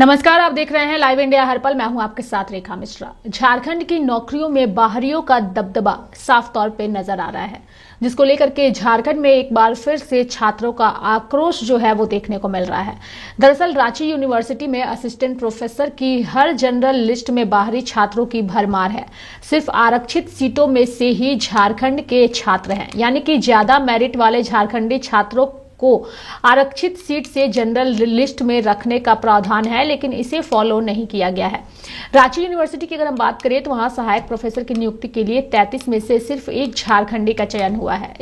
नमस्कार, आप देख रहे हैं लाइव इंडिया हर पल। मैं हूं आपके साथ रेखा मिश्रा। झारखंड की नौकरियों में बाहरियों का दबदबा साफ तौर पे नजर आ रहा है, जिसको लेकर के झारखंड में एक बार फिर से छात्रों का आक्रोश जो है वो देखने को मिल रहा है। दरअसल रांची यूनिवर्सिटी में असिस्टेंट प्रोफेसर की हर जनरल लिस्ट में बाहरी छात्रों की भरमार है। सिर्फ आरक्षित सीटों में से ही झारखंड के छात्र हैं, यानी कि ज्यादा मेरिट वाले झारखंडी छात्रों को आरक्षित सीट से जनरल लिस्ट में रखने का प्रावधान है, लेकिन इसे फॉलो नहीं किया गया है। रांची यूनिवर्सिटी की अगर हम बात करें तो वहां सहायक प्रोफेसर की नियुक्ति के लिए 33 में से सिर्फ एक झारखंडी का चयन हुआ है।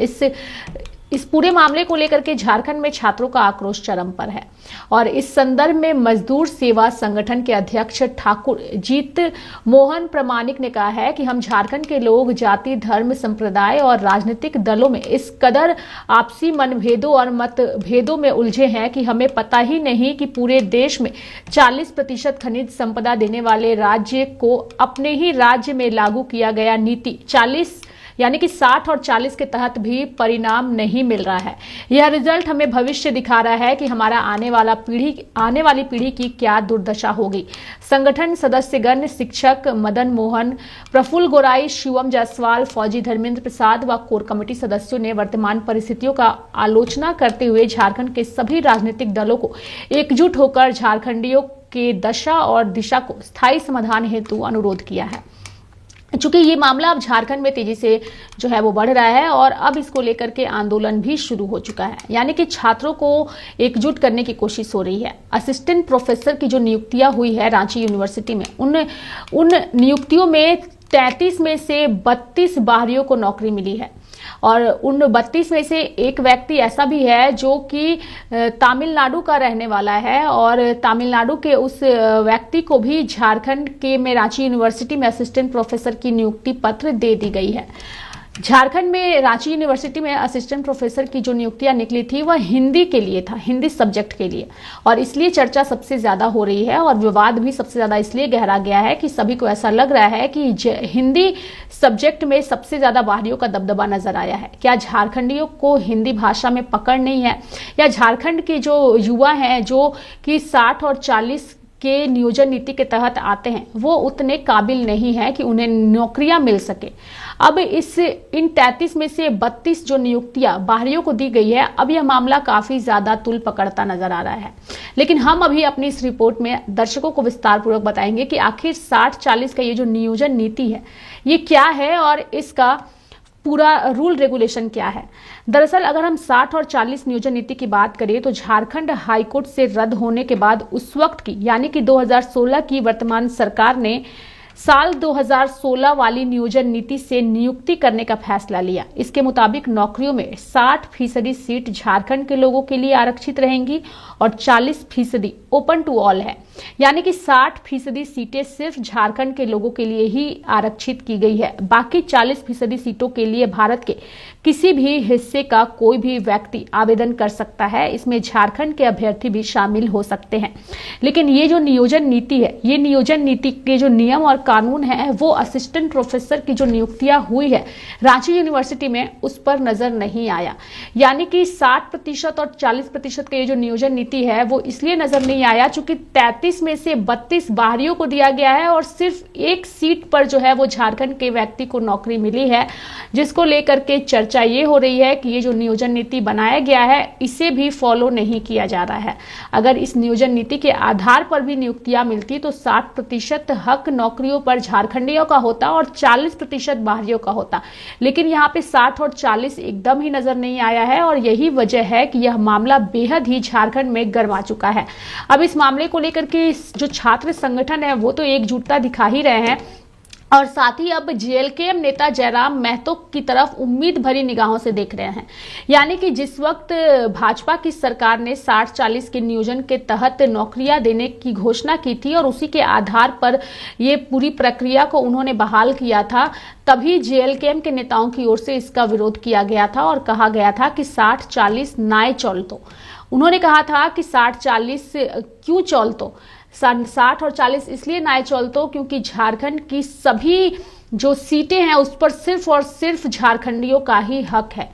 इस पूरे मामले को लेकर के झारखंड में छात्रों का आक्रोश चरम पर है और इस संदर्भ में मजदूर सेवा संगठन के अध्यक्ष ठाकुर जीत मोहन प्रमाणिक ने कहा है कि हम झारखंड के लोग जाति, धर्म, संप्रदाय और राजनीतिक दलों में इस कदर आपसी मनभेदों और मतभेदों में उलझे हैं कि हमें पता ही नहीं कि पूरे देश में 40% खनिज संपदा देने वाले राज्य को अपने ही राज्य में लागू किया गया नीति 40 यानी कि 60 और 40 के तहत भी परिणाम नहीं मिल रहा है। यह रिजल्ट हमें भविष्य दिखा रहा है कि हमारा आने वाली पीढ़ी की क्या दुर्दशा होगी। संगठन सदस्यगण शिक्षक मदन मोहन, प्रफुल्ल गोराई, शिवम जायसवाल, फौजी धर्मेंद्र प्रसाद व कोर कमेटी सदस्यों ने वर्तमान परिस्थितियों का आलोचना करते हुए झारखंड के सभी राजनीतिक दलों को एकजुट होकर झारखंडियों के दशा और दिशा को स्थायी समाधान हेतु अनुरोध किया है। चूंकि ये मामला अब झारखंड में तेजी से जो है वो बढ़ रहा है और अब इसको लेकर के आंदोलन भी शुरू हो चुका है, यानी कि छात्रों को एकजुट करने की कोशिश हो रही है। असिस्टेंट प्रोफेसर की जो नियुक्तियां हुई है रांची यूनिवर्सिटी में, उन नियुक्तियों में 33 में से 32 बाहरियों को नौकरी मिली है और उन 32 में से एक व्यक्ति ऐसा भी है जो कि तमिलनाडु का रहने वाला है और तमिलनाडु के उस व्यक्ति को भी झारखंड के में रांची यूनिवर्सिटी में असिस्टेंट प्रोफेसर की नियुक्ति पत्र दे दी गई है। झारखंड में रांची यूनिवर्सिटी में असिस्टेंट प्रोफेसर की जो नियुक्तियां निकली थी वह हिंदी के लिए था, हिंदी सब्जेक्ट के लिए, और इसलिए चर्चा सबसे ज्यादा हो रही है और विवाद भी सबसे ज्यादा इसलिए गहरा गया है कि सभी को ऐसा लग रहा है कि हिंदी सब्जेक्ट में सबसे ज्यादा बाहरियों का दबदबा नजर आया है। क्या झारखंडियों को हिंदी भाषा में पकड़ नहीं है, या झारखंड के जो युवा हैं जो कि 60 और 40 के नियोजन नीति के तहत आते हैं वो उतने काबिल नहीं है कि उन्हें नौकरियां मिल सके। अब इन 33 में से 32 जो नियुक्तियां बाहरियों को दी गई है, अब यह मामला काफी ज्यादा तुल पकड़ता नजर आ रहा है। लेकिन हम अभी अपनी इस रिपोर्ट में दर्शकों को विस्तार पूर्वक बताएंगे कि आखिर 60-40 का ये जो नियोजन नीति है ये क्या है और इसका पूरा रूल रेगुलेशन क्या है। दरअसल अगर हम 60 और 40 नियोजन नीति की बात करें तो झारखंड हाईकोर्ट से रद्द होने के बाद उस वक्त की यानी कि 2016 की वर्तमान सरकार ने साल 2016 वाली नियोजन नीति से नियुक्ति करने का फैसला लिया। इसके मुताबिक नौकरियों में 60% सीट झारखंड के लोगों के लिए आरक्षित रहेंगी और 40% ओपन टू ऑल है, यानी कि 60% सीटें सिर्फ झारखंड के लोगों के लिए ही आरक्षित की गई है। बाकी 40% सीटों के लिए भारत के किसी भी हिस्से का कोई भी व्यक्ति आवेदन कर सकता है। इसमें झारखंड के अभ्यर्थी भी शामिल हो सकते हैं। लेकिन ये जो नियोजन नीति है, ये नियोजन नीति के जो नियम और कानून है वो असिस्टेंट प्रोफेसर की जो नियुक्तियां हुई है रांची यूनिवर्सिटी में उस पर नजर नहीं आया। यानी कि 60% और 40% का ये जो नियोजन नीति है वो इसलिए नजर नहीं आया चूंकि 33 में से 32 बाहरियों को दिया गया है और सिर्फ एक सीट पर जो है वो झारखंड के व्यक्ति को नौकरी मिली है, जिसको लेकर के चर्चा ये हो रही है कि ये जो नियोजन नीति बनाया गया है इसे भी फॉलो नहीं किया जा रहा है। अगर इस नियोजन नीति के आधार पर भी नियुक्तियां मिलती तो 60% हक नौकरियों पर झारखंडियों का होता और 40% बाहरियों का होता, लेकिन यहाँ पे 60 और 40 एकदम ही नजर नहीं आया है और यही वजह है कि यह मामला बेहद ही झारखंड में गरमा चुका है। अब इस मामले को लेकर के जो छात्र संगठन है वो तो एकजुटता दिखा ही रहे हैं और साथ ही अब जेएलकेएम नेता जयराम महतो की तरफ उम्मीद भरी निगाहों से देख रहे हैं। यानी कि जिस वक्त भाजपा की सरकार ने 60-40 के नियोजन के तहत नौकरियां देने की घोषणा की थी और उसी के आधार पर ये पूरी प्रक्रिया को उन्होंने बहाल किया था, तभी जेएलकेएम के नेताओं की ओर से इसका विरोध किया गया था और कहा गया था कि 60-40 नाय चलतो। उन्होंने कहा था कि 60-40 क्यों चलतो, 60 और 40 इसलिए नाय चलतो क्योंकि झारखंड की सभी जो सीटें हैं उस पर सिर्फ और सिर्फ झारखंडियों का ही हक है।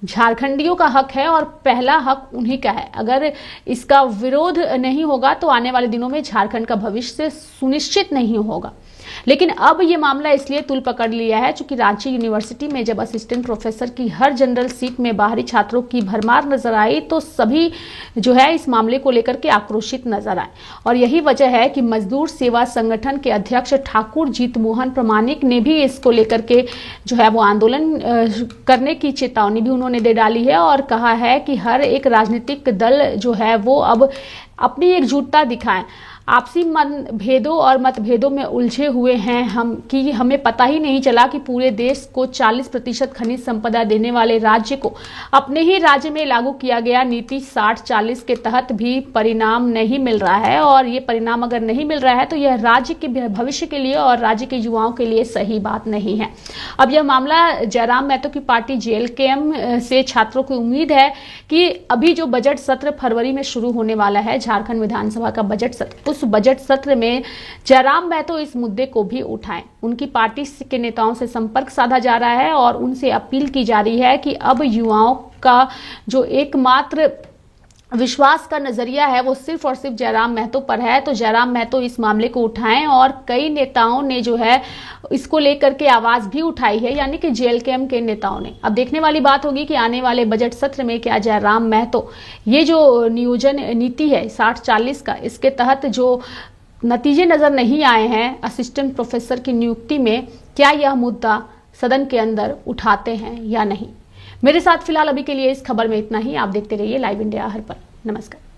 झारखंडियों का हक है और पहला हक उन्हीं का है। अगर इसका विरोध नहीं होगा तो आने वाले दिनों में झारखंड का भविष्य सुनिश्चित नहीं होगा। लेकिन अब ये मामला इसलिए तूल पकड़ लिया है क्योंकि रांची यूनिवर्सिटी में जब असिस्टेंट प्रोफेसर की हर जनरल सीट में बाहरी छात्रों की भरमार नजर आई तो सभी जो है इस मामले को लेकर के आक्रोशित नजर आए। और यही वजह है कि मजदूर सेवा संगठन के अध्यक्ष ठाकुर जीत मोहन प्रमाणिक ने भी इसको लेकर के जो है वो आंदोलन करने की चेतावनी भी उन्होंने दे डाली है और कहा है कि हर एक राजनीतिक दल जो है वो अब अपनी एकजुटता दिखाएं। आपसी मतभेदों और मतभेदों में उलझे हुए हैं हम कि हमें पता ही नहीं चला कि पूरे देश को 40% खनिज संपदा देने वाले राज्य को अपने ही राज्य में लागू किया गया नीति 60-40 के तहत भी परिणाम नहीं मिल रहा है। और ये परिणाम अगर नहीं मिल रहा है तो यह राज्य के भविष्य के लिए और राज्य के युवाओं के लिए सही बात नहीं है। अब यह मामला जयराम महतो की पार्टी जेएलकेएम से छात्रों की उम्मीद है कि अभी जो बजट सत्र फरवरी में शुरू होने वाला है, झारखंड विधानसभा का बजट सत्र, उस बजट सत्र में जयराम महतो इस मुद्दे को भी उठाएं। उनकी पार्टी के नेताओं से संपर्क साधा जा रहा है और उनसे अपील की जा रही है कि अब युवाओं का जो एकमात्र विश्वास का नजरिया है वो सिर्फ और सिर्फ जयराम महतो पर है। तो जयराम महतो इस मामले को उठाएं और कई नेताओं ने जो है इसको लेकर के आवाज भी उठाई है, यानी कि जेएलकेएम के नेताओं ने। अब देखने वाली बात होगी कि आने वाले बजट सत्र में क्या जयराम महतो ये जो नियोजन नीति है 60-40 का, इसके तहत जो नतीजे नजर नहीं आए हैं असिस्टेंट प्रोफेसर की नियुक्ति में, क्या यह मुद्दा सदन के अंदर उठाते हैं या नहीं। मेरे साथ फिलहाल अभी के लिए इस खबर में इतना ही। आप देखते रहिए लाइव इंडिया हर पल। नमस्कार।